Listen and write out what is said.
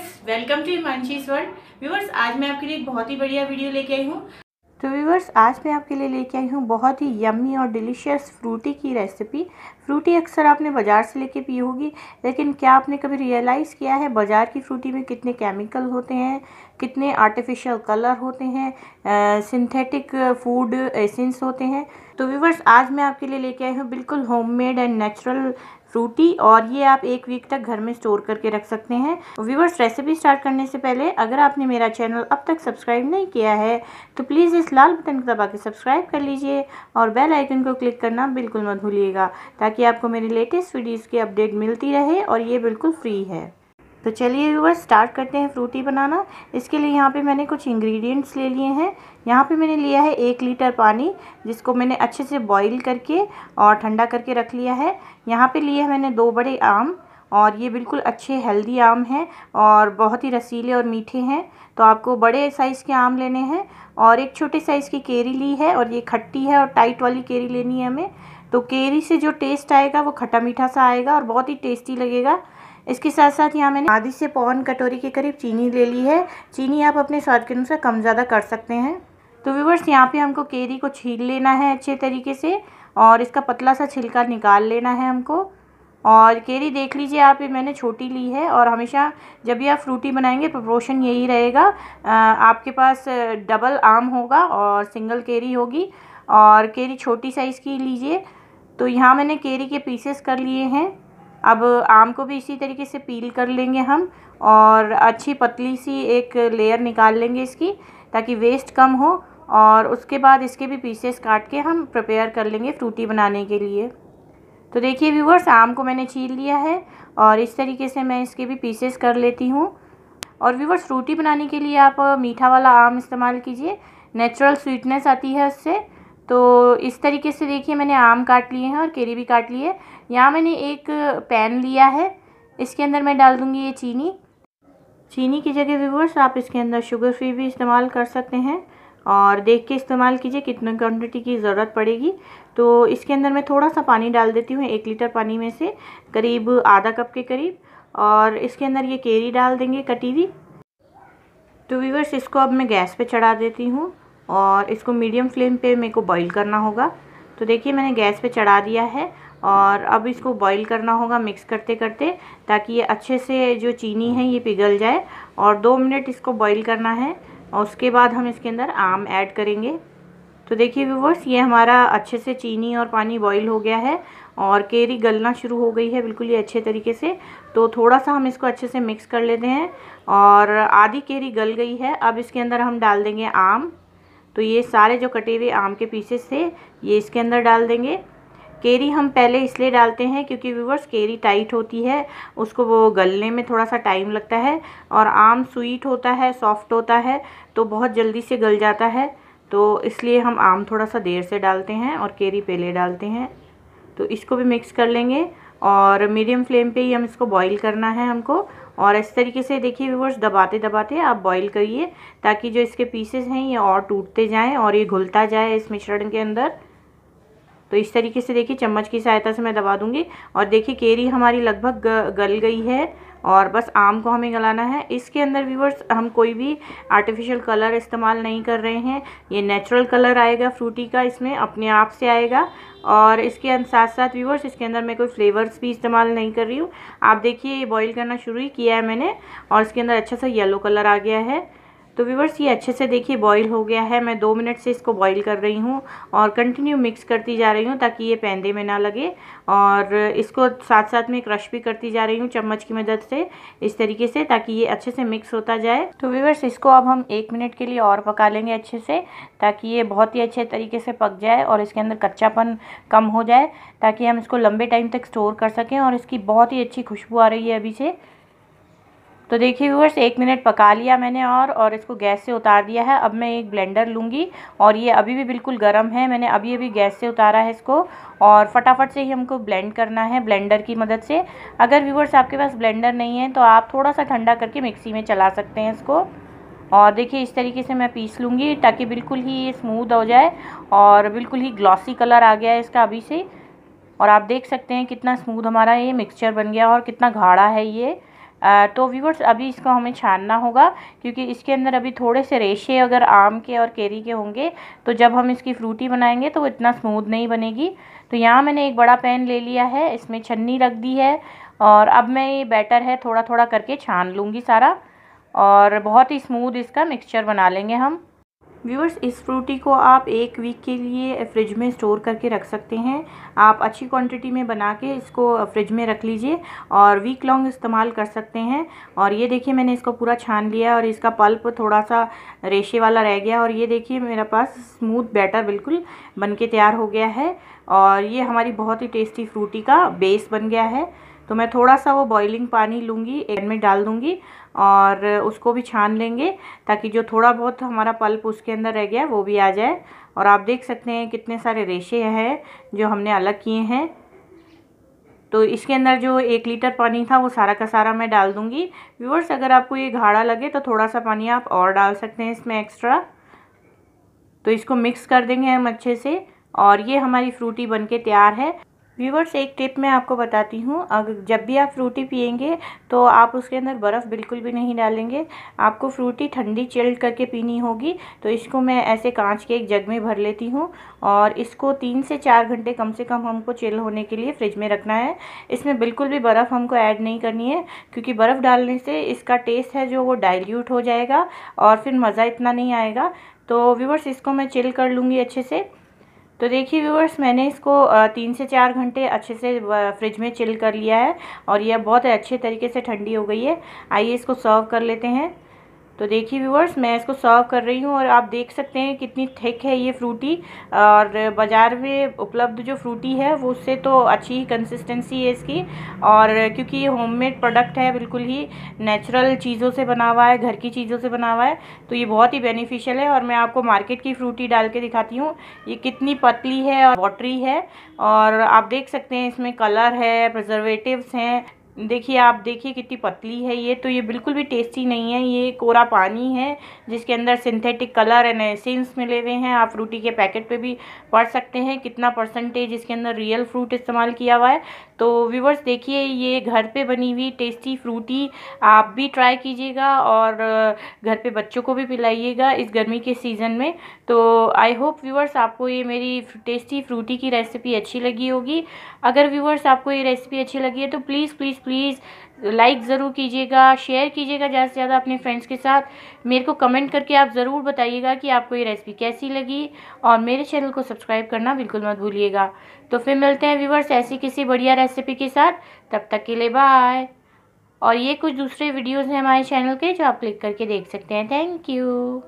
Viewers, welcome to Himanshi's world. Viewers, आज मैं आपके लिए एक बहुत ही बढ़िया वीडियो लेके आई हूँ। तो व्यूवर्स, आज मैं आपके लिए लेके आई हूँ बहुत ही यम्मी और डिलीशियस फ्रूटी की रेसिपी। फ्रूटी अक्सर आपने बाज़ार से लेके पी होगी, लेकिन क्या आपने कभी रियलाइज़ किया है बाज़ार की फ्रूटी में कितने केमिकल होते हैं, कितने आर्टिफिशियल कलर होते हैं, सिंथेटिक फूड एसेंस होते हैं। तो व्यूवर्स, आज मैं आपके लिए लेके आई हूँ बिल्कुल होममेड एंड नेचुरल फ्रूटी, और ये आप 1 वीक तक घर में स्टोर करके रख सकते हैं। व्यूवर्स, रेसिपी स्टार्ट करने से पहले अगर आपने मेरा चैनल अब तक सब्सक्राइब नहीं किया है तो प्लीज़ इस लाल बटन को दबा के सब्सक्राइब कर लीजिए और बेल आइकन को क्लिक करना बिल्कुल मत भूलिएगा, ताकि आपको मेरी लेटेस्ट वीडियोज़ की अपडेट मिलती रहे, और ये बिल्कुल फ्री है। तो चलिए व्यूवर्स, स्टार्ट करते हैं फ्रूटी बनाना। इसके लिए यहाँ पे मैंने कुछ इंग्रेडिएंट्स ले लिए हैं। यहाँ पे मैंने लिया है 1 लीटर पानी, जिसको मैंने अच्छे से बॉईल करके और ठंडा करके रख लिया है। यहाँ पे लिए हैं मैंने 2 बड़े आम, और ये बिल्कुल अच्छे हेल्दी आम हैं और बहुत ही रसीले और मीठे हैं, तो आपको बड़े साइज़ के आम लेने हैं। और एक छोटे साइज़ की केरी ली है, और ये खट्टी है और टाइट वाली केरी लेनी है हमें। तो केरी से जो टेस्ट आएगा वो खट्टा मीठा सा आएगा और बहुत ही टेस्टी लगेगा। इसके साथ साथ यहाँ मैंने आधी से पौन कटोरी के करीब चीनी ले ली है। चीनी आप अपने स्वाद के अनुसार कम ज़्यादा कर सकते हैं। तो व्यूवर्स, यहाँ पे हमको केरी को छील लेना है अच्छे तरीके से, और इसका पतला सा छिलका निकाल लेना है हमको। और केरी देख लीजिए आप, मैंने छोटी ली है, और हमेशा जब भी आप फ्रूटी बनाएंगे प्रोपोर्शन यही रहेगा। आपके पास डबल आम होगा और सिंगल केरी होगी, और केरी छोटी साइज़ की लीजिए। तो यहाँ मैंने केरी के पीसेस कर लिए हैं। अब आम को भी इसी तरीके से पील कर लेंगे हम, और अच्छी पतली सी एक लेयर निकाल लेंगे इसकी, ताकि वेस्ट कम हो। और उसके बाद इसके भी पीसेस काट के हम प्रिपेयर कर लेंगे फ्रूटी बनाने के लिए। तो देखिए व्यूवर्स, आम को मैंने छील लिया है, और इस तरीके से मैं इसके भी पीसेस कर लेती हूँ। और व्यूवर्स, फ्रूटी बनाने के लिए आप मीठा वाला आम इस्तेमाल कीजिए, नेचुरल स्वीटनेस आती है उससे। तो इस तरीके से देखिए, मैंने आम काट लिए हैं और केरी भी काट ली है। यहाँ मैंने एक पैन लिया है, इसके अंदर मैं डाल दूँगी ये चीनी। चीनी की जगह व्यूवर्स, आप इसके अंदर शुगर फ्री भी इस्तेमाल कर सकते हैं, और देख के इस्तेमाल कीजिए कितनी क्वांटिटी की ज़रूरत पड़ेगी। तो इसके अंदर मैं थोड़ा सा पानी डाल देती हूँ, 1 लीटर पानी में से करीब आधा कप के करीब, और इसके अंदर ये केरी डाल देंगे कटी हुई। तो व्यूवर्स, इसको अब मैं गैस पे चढ़ा देती हूँ, और इसको मीडियम फ्लेम पे मेरे को बॉईल करना होगा। तो देखिए, मैंने गैस पे चढ़ा दिया है, और अब इसको बॉईल करना होगा मिक्स करते करते, ताकि ये अच्छे से जो चीनी है ये पिघल जाए। और 2 मिनट इसको बॉईल करना है, और उसके बाद हम इसके अंदर आम ऐड करेंगे। तो देखिए व्यूवर्स, ये हमारा अच्छे से चीनी और पानी बॉईल हो गया है, और केरी गलना शुरू हो गई है बिल्कुल ये अच्छे तरीके से। तो थोड़ा सा हम इसको अच्छे से मिक्स कर लेते हैं, और आधी केरी गल गई है। अब इसके अंदर हम डाल देंगे आम। तो ये सारे जो कटे हुए आम के पीसेस थे ये इसके अंदर डाल देंगे। केरी हम पहले इसलिए डालते हैं क्योंकि व्यूवर्स, केरी टाइट होती है, उसको वो गलने में थोड़ा सा टाइम लगता है, और आम स्वीट होता है, सॉफ्ट होता है, तो बहुत जल्दी से गल जाता है। तो इसलिए हम आम थोड़ा सा देर से डालते हैं और केरी पहले डालते हैं। तो इसको भी मिक्स कर लेंगे, और मीडियम फ्लेम पे ही हम इसको बॉईल करना है हमको। और इस तरीके से देखिए व्यूवर्स, दबाते दबाते आप बॉईल करिए, ताकि जो इसके पीसेस हैं ये और टूटते जाएं और ये घुलता जाए इस मिश्रण के अंदर। तो इस तरीके से देखिए, चम्मच की सहायता से मैं दबा दूंगी, और देखिए केरी हमारी लगभग गल गई है, और बस आम को हमें गलाना है। इसके अंदर व्यूवर्स, हम कोई भी आर्टिफिशियल कलर इस्तेमाल नहीं कर रहे हैं, ये नेचुरल कलर आएगा फ्रूटी का, इसमें अपने आप से आएगा। और इसके साथ साथ व्यूवर्स, इसके अंदर मैं कोई फ्लेवर्स भी इस्तेमाल नहीं कर रही हूँ। आप देखिए, ये बॉईल करना शुरू ही किया है मैंने, और इसके अंदर अच्छा सा येलो कलर आ गया है। तो व्यूवर्स, ये अच्छे से देखिए बॉईल हो गया है। मैं 2 मिनट से इसको बॉईल कर रही हूँ, और कंटिन्यू मिक्स करती जा रही हूँ, ताकि ये पैंदे में ना लगे। और इसको साथ साथ में क्रश भी करती जा रही हूँ चम्मच की मदद से, इस तरीके से, ताकि ये अच्छे से मिक्स होता जाए। तो व्यूवर्स, इसको अब हम 1 मिनट के लिए और पका लेंगे अच्छे से, ताकि ये बहुत ही अच्छे तरीके से पक जाए और इसके अंदर कच्चापन कम हो जाए, ताकि हम इसको लंबे टाइम तक स्टोर कर सकें। और इसकी बहुत ही अच्छी खुशबू आ रही है अभी से। तो देखिए व्यूवर्स, 1 मिनट पका लिया मैंने, और इसको गैस से उतार दिया है। अब मैं एक ब्लेंडर लूँगी, और ये अभी भी बिल्कुल गर्म है, मैंने अभी अभी गैस से उतारा है इसको, और फटाफट से ही हमको ब्लेंड करना है ब्लेंडर की मदद से। अगर व्यूवर्स आपके पास ब्लेंडर नहीं है तो आप थोड़ा सा ठंडा करके मिक्सी में चला सकते हैं इसको। और देखिए, इस तरीके से मैं पीस लूँगी, ताकि बिल्कुल ही ये स्मूथ हो जाए, और बिल्कुल ही ग्लॉसी कलर आ गया है इसका अभी से। और आप देख सकते हैं कितना स्मूथ हमारा ये मिक्सचर बन गया, और कितना गाढ़ा है ये। तो व्यूअर्स अभी इसको हमें छानना होगा, क्योंकि इसके अंदर अभी थोड़े से रेशे अगर आम के और केरी के होंगे तो जब हम इसकी फ्रूटी बनाएंगे तो वो इतना स्मूथ नहीं बनेगी। तो यहाँ मैंने एक बड़ा पैन ले लिया है, इसमें छन्नी रख दी है और अब मैं ये बैटर है थोड़ा थोड़ा करके छान लूँगी सारा, और बहुत ही स्मूथ इसका मिक्सचर बना लेंगे हम। व्यूअर्स इस फ्रूटी को आप 1 वीक के लिए फ्रिज में स्टोर करके रख सकते हैं। आप अच्छी क्वांटिटी में बना के इसको फ्रिज में रख लीजिए और वीक लॉन्ग इस्तेमाल कर सकते हैं। और ये देखिए मैंने इसको पूरा छान लिया और इसका पल्प थोड़ा सा रेशे वाला रह गया, और ये देखिए मेरे पास स्मूथ बैटर बिल्कुल बन के तैयार हो गया है और ये हमारी बहुत ही टेस्टी फ्रूटी का बेस बन गया है। तो मैं थोड़ा सा वो बॉइलिंग पानी लूँगी, एक में डाल दूँगी और उसको भी छान लेंगे ताकि जो थोड़ा बहुत हमारा पल्प उसके अंदर रह गया वो भी आ जाए। और आप देख सकते हैं कितने सारे रेशे हैं जो हमने अलग किए हैं। तो इसके अंदर जो 1 लीटर पानी था वो सारा का सारा मैं डाल दूँगी। व्यूअर्स अगर आपको ये गाढ़ा लगे तो थोड़ा सा पानी आप और डाल सकते हैं इसमें एक्स्ट्रा। तो इसको मिक्स कर देंगे हम अच्छे से और ये हमारी फ्रूटी बनके तैयार है। व्यूवर्स एक टिप मैं आपको बताती हूँ, अगर जब भी आप फ्रूटी पियेंगे तो आप उसके अंदर बर्फ़ बिल्कुल भी नहीं डालेंगे। आपको फ्रूटी ठंडी चिल्ड करके पीनी होगी। तो इसको मैं ऐसे कांच के एक जग में भर लेती हूँ और इसको 3 से 4 घंटे कम से कम हमको चिल होने के लिए फ्रिज में रखना है। इसमें बिल्कुल भी बर्फ़ हमको ऐड नहीं करनी है, क्योंकि बर्फ़ डालने से इसका टेस्ट है जो वो डाइल्यूट हो जाएगा और फिर मज़ा इतना नहीं आएगा। तो व्यूवर्स इसको मैं चिल कर लूँगी अच्छे से। तो देखिए व्यूअर्स मैंने इसको 3 से 4 घंटे अच्छे से फ्रिज में चिल कर लिया है और यह बहुत अच्छे तरीके से ठंडी हो गई है। आइए इसको सर्व कर लेते हैं। तो देखिए व्यूअर्स मैं इसको सर्व कर रही हूँ और आप देख सकते हैं कितनी थिक है ये फ्रूटी, और बाज़ार में उपलब्ध जो फ्रूटी है वो उससे तो अच्छी ही कंसिस्टेंसी है इसकी। और क्योंकि ये होममेड प्रोडक्ट है, बिल्कुल ही नेचुरल चीज़ों से बना हुआ है, घर की चीज़ों से बना हुआ है, तो ये बहुत ही बेनिफिशियल है। और मैं आपको मार्केट की फ्रूटी डाल के दिखाती हूँ ये कितनी पतली है और वाटरी है। और आप देख सकते हैं इसमें कलर है, प्रिजर्वेटिव्स हैं, देखिए आप देखिए कितनी पतली है ये। तो ये बिल्कुल भी टेस्टी नहीं है, ये कोरा पानी है जिसके अंदर सिंथेटिक कलर एंड एसेंस मिले हुए हैं। आप फ्रूटी के पैकेट पे भी पढ़ सकते हैं कितना परसेंटेज इसके अंदर रियल फ्रूट इस्तेमाल किया हुआ है। तो व्यूवर्स देखिए ये घर पे बनी हुई टेस्टी फ्रूटी आप भी ट्राई कीजिएगा और घर पे बच्चों को भी पिलाइएगा इस गर्मी के सीज़न में। तो आई होप व्यूवर्स आपको ये मेरी टेस्टी फ्रूटी की रेसिपी अच्छी लगी होगी। अगर व्यूवर्स आपको ये रेसिपी अच्छी लगी है तो प्लीज़ प्लीज़ प्लीज़ लाइक ज़रूर कीजिएगा, शेयर कीजिएगा ज़्यादा से ज़्यादा अपने फ्रेंड्स के साथ। मेरे को कमेंट करके आप ज़रूर बताइएगा कि आपको ये रेसिपी कैसी लगी, और मेरे चैनल को सब्सक्राइब करना बिल्कुल मत भूलिएगा। तो फिर मिलते हैं व्यूवर्स ऐसी किसी बढ़िया रेसिपी के साथ, तब तक के लिए बाय। और ये कुछ दूसरे वीडियोज़ हैं हमारे चैनल के जो आप क्लिक करके देख सकते हैं। Thank you.